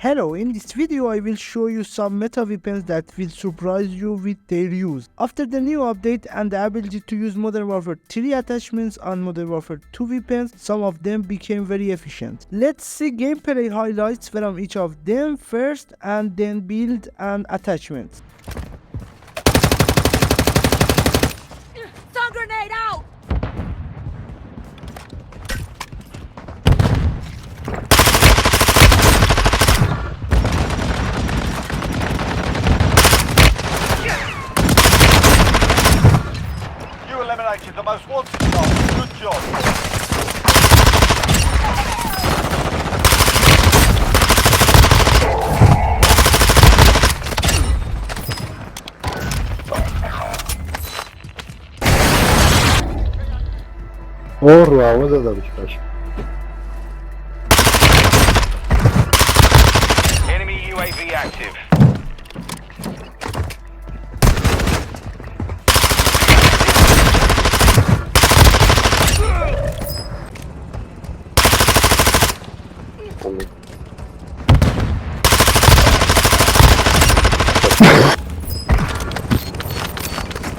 Hello, in this video I will show you some meta weapons that will surprise you with their use. After the new update and the ability to use Modern Warfare 3 attachments on Modern Warfare 2 weapons, some of them became very efficient. Let's see gameplay highlights from each of them first and then build and attachments. Stun grenade out! You eliminated the most wanted target. Good job. Kurwa, może zrobić coś. Enemy UAV active.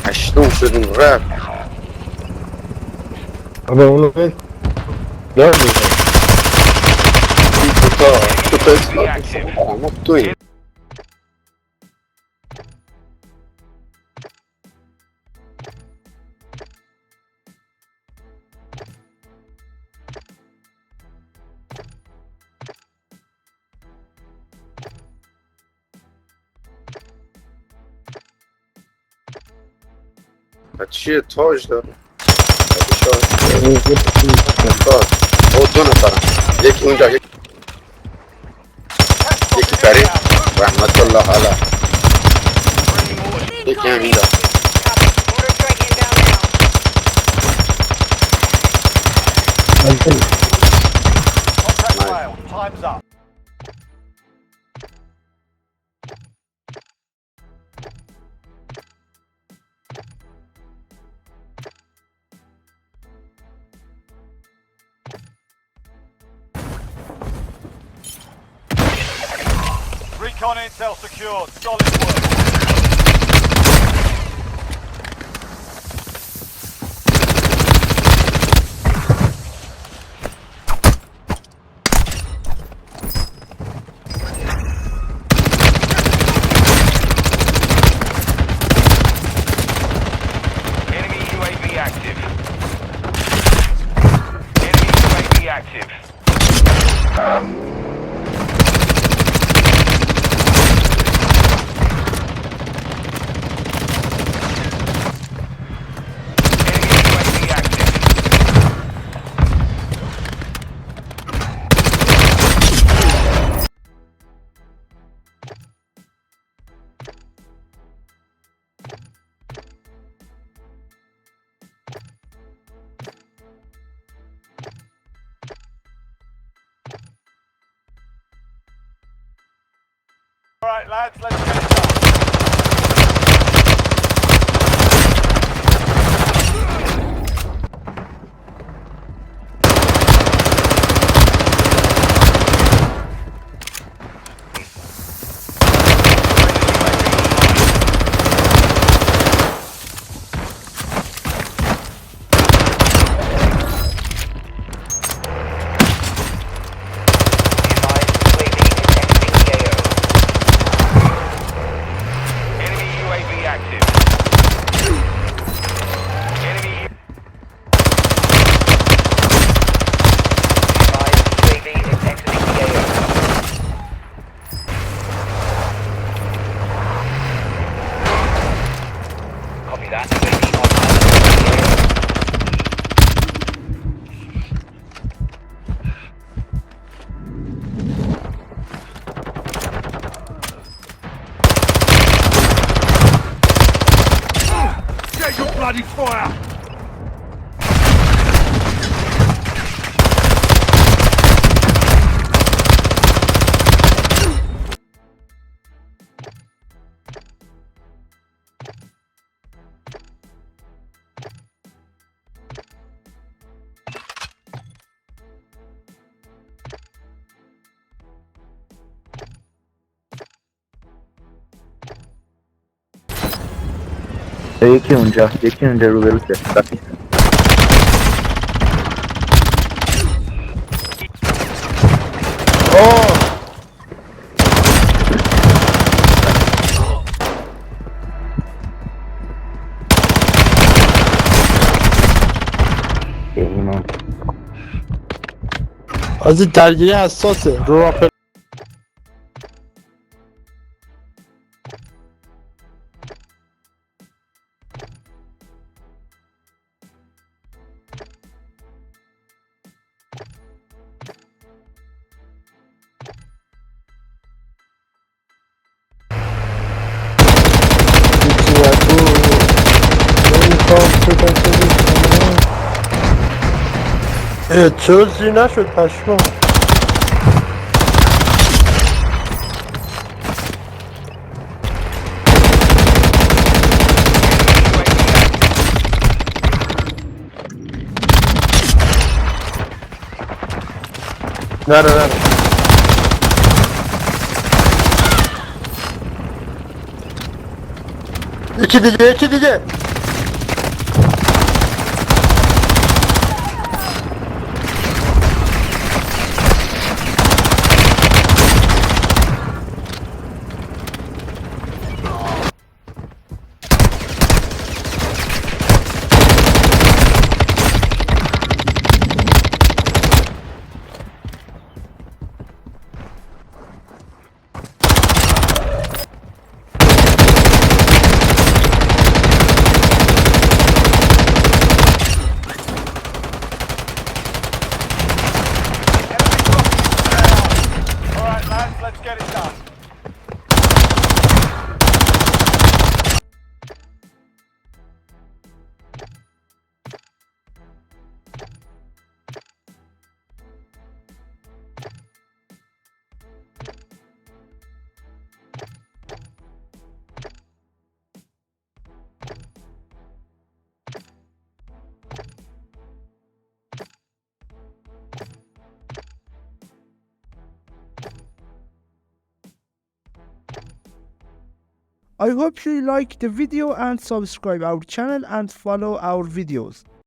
عشتوم في الراب Ama onu ben... Nerede? كنت اسمع مقطوعين هادشي تفوج دابا هو دون ترى ياكي ونجا ياكي كريم رحمة الله على ياكي عميدة Contact failed. Time's up. Recon intel secured. Solid work. Enemy UAV active. Enemy UAV active. Enemy UAV active. All right, lads, let's get it done. Enemy UAV active. Enemy Copy that. UAV online. Get your bloody fire! یکی اونجا روبروسه رفیق. ایمان از درگیری حساسه رو راپل. چرا زیر نشد پشما؟ نه یکی دیگه Alright lads, let's get it done. I hope you like the video and subscribe our channel and follow our videos.